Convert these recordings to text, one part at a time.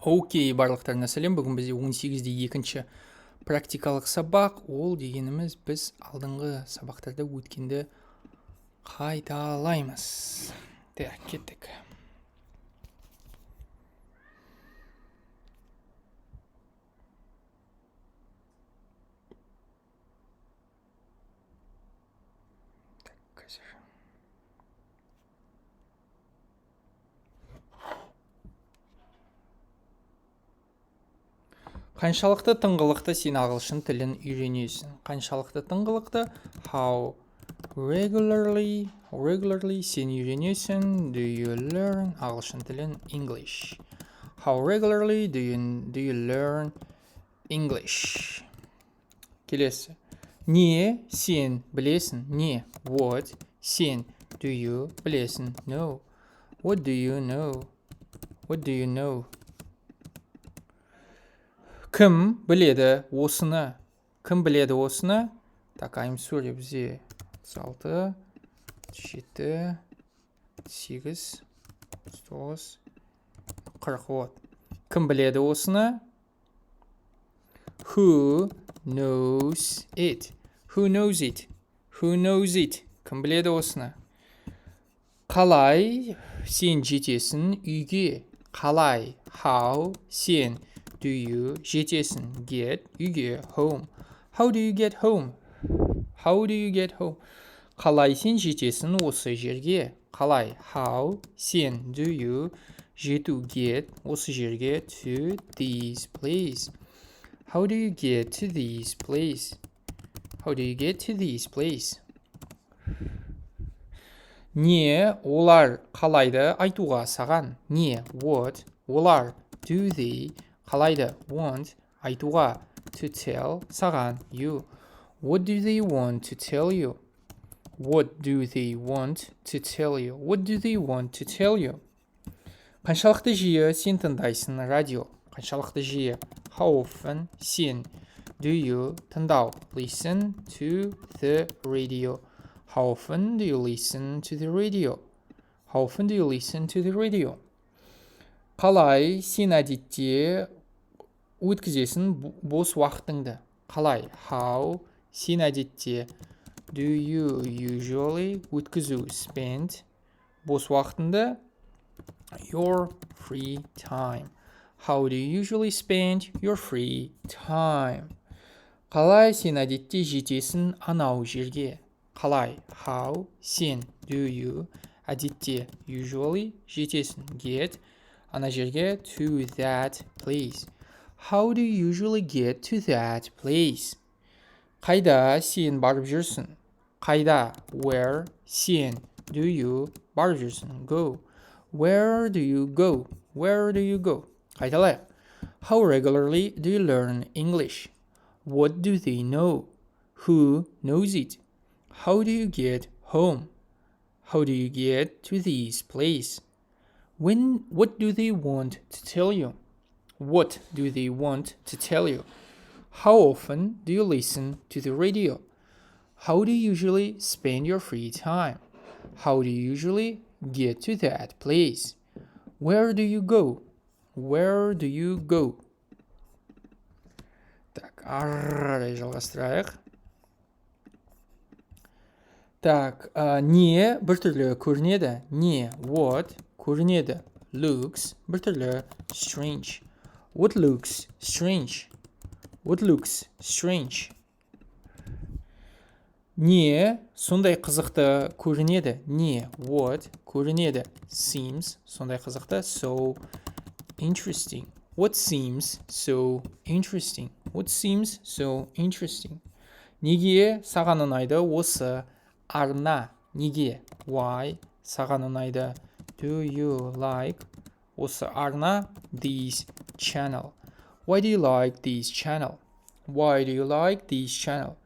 Окей, барлықтарына сәлем. Бүгін бізде 18-де екінші практикалық сабақ. Ол дегеніміз біз алдыңғы сабақтарда өткенді қайталаймыз. Так, кеттік. Қаншалықты тыңғылықты сен ағылшын тілін үйренесің? Қаншалықты тыңғылықты? How regularly сен үйренесің? Do you learn ағылшын тілін? English. How regularly do you learn English? Келесі. Не сен білесің? Не. What сен do you білесің? No. What do you know? What do you know? Кім біледі осыны? Кім біледі осыны? Так, I'm sorry, бізде 6, 7, 8, 9, 40 вот. Кім біледі осыны? Who knows it? Who knows it? Who knows it? Кім біледі осыны? Қалай сен жетесің үйге? Қалай? How сен do you жетесің? Get үйге. Home. How do you get home? How do you get home? Қалай сен жетесің осы жерге? Қалай? How сен do you жету get осы жерге? To this place. How do you get to this place? How do you get to this place? Не олар қалайды айтуға саған? Не what олар do they қалайды want айтуға to tell саған you. What do they want to tell you? What do they want to tell you? What do they want to tell you? Қаншалықты жиі сен тыңдайсың радио? Қаншалықты жиі? How often сен do you тыңдау? Listen to the radio. How often do you listen to the radio? How often do you listen to the radio? Қалай сен әдетте өткізесің бос уақытыңды? Қалай? How сен әдетте do you usually өткізу spend бос уақытыңды? Your free time. How do you usually spend your free time? Қалай сен әдетте жетесің анау жерге? Қалай? How сен do you әдетте usually жетесің get ана жерге to that place. How do you usually get to that place? Қайда сен барып жүрсің? Қайда? Where сен do you барып жүрсің? Go. Where do you go? Where do you go? Қайталайық. How regularly do you learn English? What do they know? Who knows it? How do you get home? How do you get to this place? What do they want to tell you? What do they want to tell you? How often do you listen to the radio? How do you usually spend your free time? How do you usually get to that place? Where do you go? Where do you go? Так, ары жалғастырайық. Так, не біртүрлі көрінеді? Не, what көрінеді? Looks біртүрлі strange. What looks strange? What looks strange? Не сондай қызықты көрінеді? Не, what көрінеді? Seems сондай қызықты? So interesting. What seems so interesting? What seems so interesting? Неге саған ұнайды осы арна? Неге? Why саған ұнайды? Do you like осы арна? This channel. Why do you like this channel? Why do you like this channel?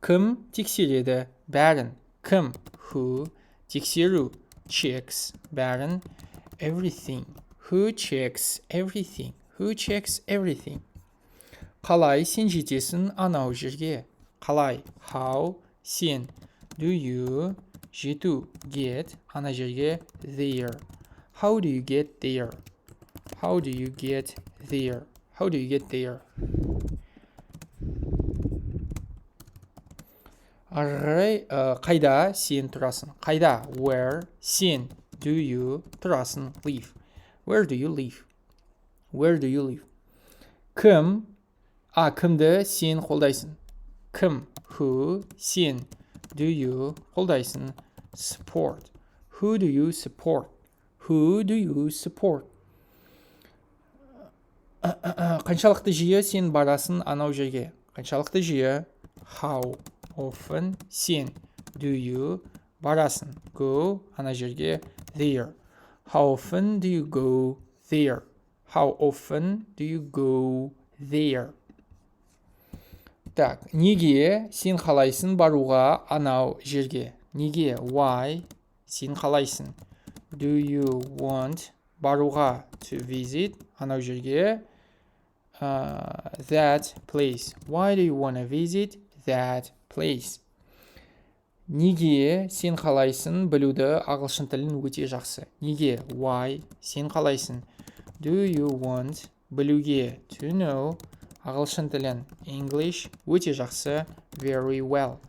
Кім тексереді бәрін? Кім? Who тексеру? Checks бәрін. Everything. Who checks everything? Who checks everything? Қалай сен жетесің анау жерге? Қалай? How сен do you жету get ана жерге there? How do you get there? How do you get there? How do you get there? Ары қарай қайда сен тұрасың? Қайда? Where? Сен. Do you? Тұрасың. Live. Where do you live? Where do you live? Кім? Кімді сен қолдайсың? Кім? Who? Сен. Do you? Қолдайсың. Support. Who do you support? Who do you support? Қаншалықты жиі сен барасың анау жерге? Қаншалықты жиі? How often сен? Do you? Барасың. Go ана жерге. There. How often do you go there? How often do you go there? Так, неге сен қалайсың баруға анау жерге? Неге? Why? Сен қалайсың? Do you want баруға to visit анау жерге? That place. Why do you want to visit that place? Неге сен қалайсың білуді ағылшын тілін өте жақсы? Неге? Why? Сен қалайсың? Do you want білуге to know ағылшын тілін English өте жақсы very well.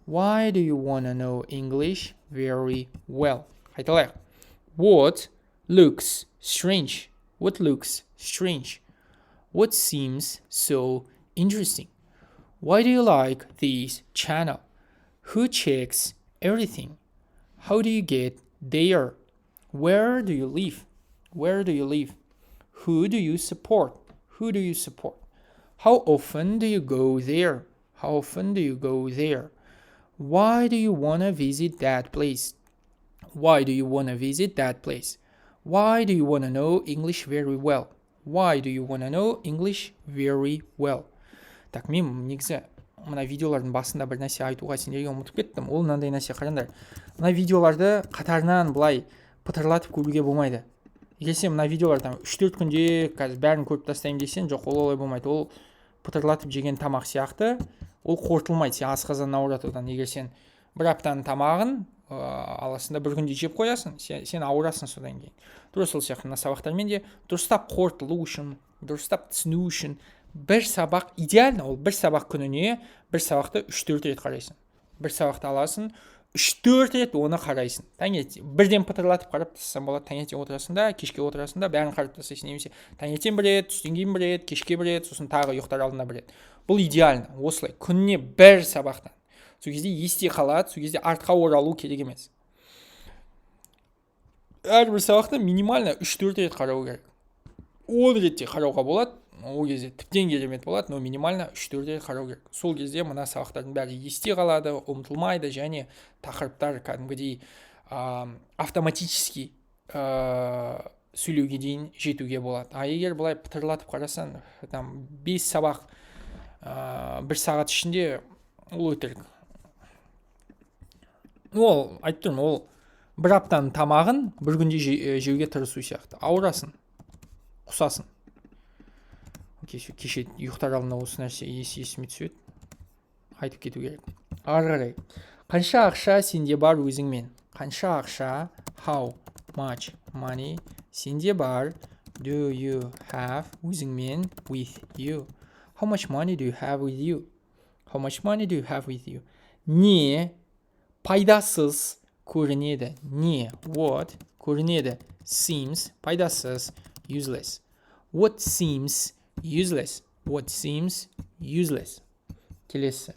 Why do you want to know English very well? Қайталайық. What looks strange? What looks strange? What seems so interesting? Why do you like this channel? Who checks everything? How do you get there? Where do you live? Where do you live? Who do you support? Who do you support? How often do you go there? How often do you go there? Why do you want to visit that place? Why do you want to visit that place? Why do you want to know English very well? Why do you want to know English very well? Так, мен негізі мына видеолардың басында бір нәрсе айтуға сендерге ұмытып кеттім. Ол мынандай нәрсе, қараңдар. Мына видеоларды қатарынан былай пытырлатып көруге болмайды. Егер сен мына видеолардан 3-4 күнде қазір бәрін көріп тастаймын десең, жоқ, ол олай болмайды. Ол пытырлатып жеген тамақ сияқты, ол қорытылмайды сен асқазанын ауыратудан. Егер сен бір аптаның тамағын аласында бір күнде жеп қоясың, сен ауырасың содан кейін. Тура сол сияқты мына сабақтармен де дұрыстап қорытылу үшін, дұрыстап түсіну үшін бір сабақ идеально, ол бір сабақ күніне бір сабақты 3-4 рет қарайсың. Бір сабақты аласың, 3-4 рет оны қарайсың. Таңертең бірден пытырлатып қарап тастасаң болады. Таңертең отырасың да, кешке отырасың да, бәрін қарап тастайсың. Немесе таңертең бір рет, түстен кейін бір рет, кешке бір рет, сосын тағы ұйықтар алдында бір рет. Бұл идеально. Осылай күніне бір сабақтан. Сол кезде есте қалады, сол кезде артқа оралу керек емес. Әрбір сабақты минимально 3-4 рет қарау керек. 10 ретте қарауға болады. Ол кезде тіптен керемет болады, но минимально 3-4 рет қарау керек. Сол кезде мына сабақтардың бәрі есте қалады, ұмытылмайды және тақырыптар кәдімгідей автоматически сөйлеуге дейін жетуге болады. Егер былай пытырлатып қарасаң, 5 сабақ бір сағат ішінде ол өтірік. Ол айтып тұрмын, ол бір аптаның тамағын бір күнде жеуге тырысу сияқты. Ауырасың, құсасың. Кеше ұйықтар алдында осы нәрсе есіме түседі. Айтып кету керек. Ары қарай. Қанша ақша сенде бар өзіңмен? Қанша ақша? How much money сенде бар? Do you have өзіңмен? With you. How much money do you have with you? How much money do you have with you? Не пайдасыз көрінеді. Не what көрінеді. Seems пайдасыз. Useless. What seems useless. What seems useless. Келесі.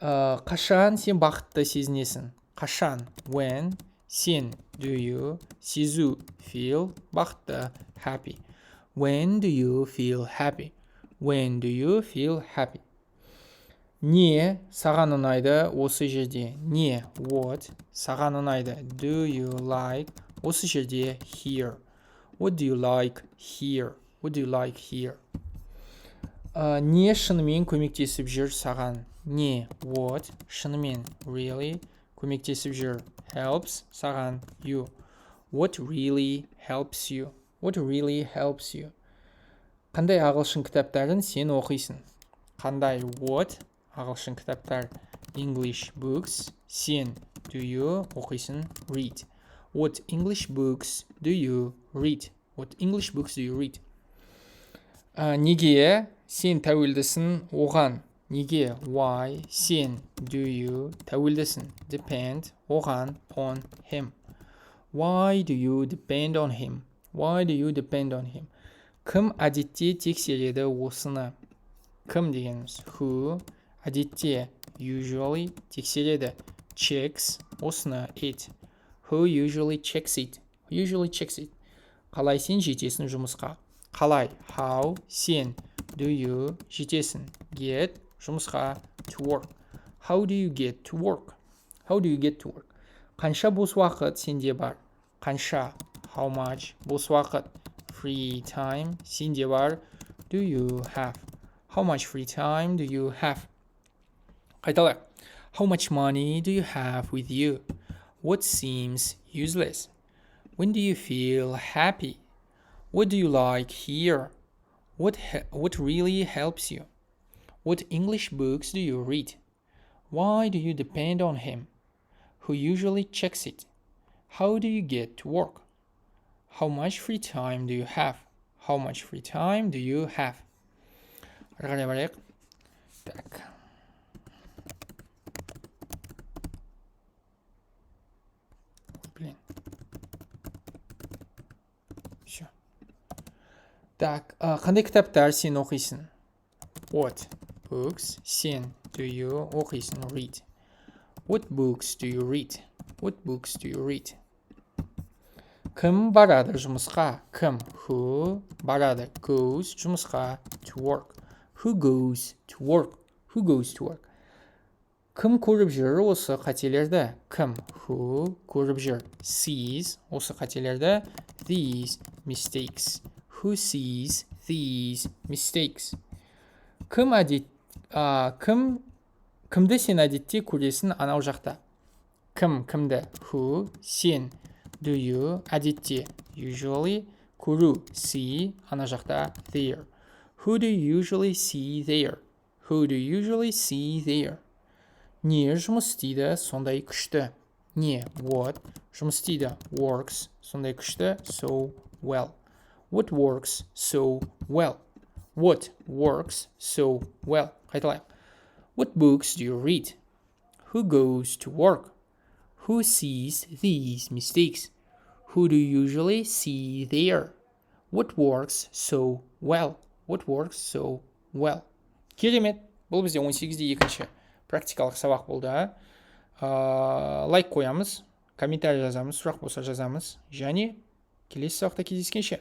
Қашан сен бақытты сезінесің? Қашан? When. Сен. Do you. Сезу. Feel. Бақытты. Happy. When do you feel happy? When do you feel happy? Не саған ұнайды осы жерде? Не what саған ұнайды? Do you like осы жерде? Here. What do you like here? What do you like here? Не шынымен көмектесіп жүр саған? Не what шынымен really көмектесіп жүр? Helps саған you. What really helps you? What really helps you? Қандай ағылшын кітаптарын сен оқисың? Қандай what ағылшын кітаптар? English books. Сен do you оқисың? Read. What English books do you read? What English books do you read? Неге сен тәуелдісің оған? Неге? Why? Сен. Do you? Тәуелдісің. Depend. Оған. On him. Why do you depend on him? Why do you depend on him? Кім әдетте тексереді осыны? Кім дегеніміз? Who? Әдетте. Usually. Тексереді. Checks. Осыны. It. Who usually checks it? Usually checks it. Қалай сен жетесің жұмысқа? Қалай? How? Сен. Do you? Жетесің. Get. Жұмысқа. To work. How do you get to work? How do you get to work? Қанша бос уақыт сенде бар? Қанша? How much? Бос уақыт. Free time. Сенде бар. Do you have? How much free time do you have? Қайталайық. How much money do you have with you? What seems useless? When do you feel happy? What do you like here? What really helps you? What English books do you read? Why do you depend on him? Who usually checks it? How do you get to work? How much free time do you have? How much free time do you have? Ары қарай барайық. Так. Блин. Все. Так, қандай кітаптар сен оқисың? What books? Сен. Do you? Оқисың. Read. What books do you read? What books do you read? Кім барады жұмысқа? Кім? Who барады? Goes жұмысқа. To work. Who goes to work? Who goes to work? Кім көріп жүр осы қателерді? Кім? Who көріп жүр? Sees осы қателерді. These mistakes. Who sees these mistakes? Кімді сен әдетте көресің анау жақта? Кімді? Who? Сен. Do you? Әдетте. Usually. Көру. See. Ана жақта. There. Who do you usually see there? Who do you usually see there? Не жұмыс істейді сондай күшті? Не? What? Жұмыс істейді. Works. Сондай күшті. So well. What works so well? What works so well? Қайталайық. What books do you read? Who goes to work? Who sees these mistakes? Who do you usually see there? What works so well? What works so well? Керемет. Бұл бізде 18-де екінші практикалық сабақ болды. Лайк қоямыз, комментарий жазамыз, сұрақ болса жазамыз. Және келесі сабақта кездескенше.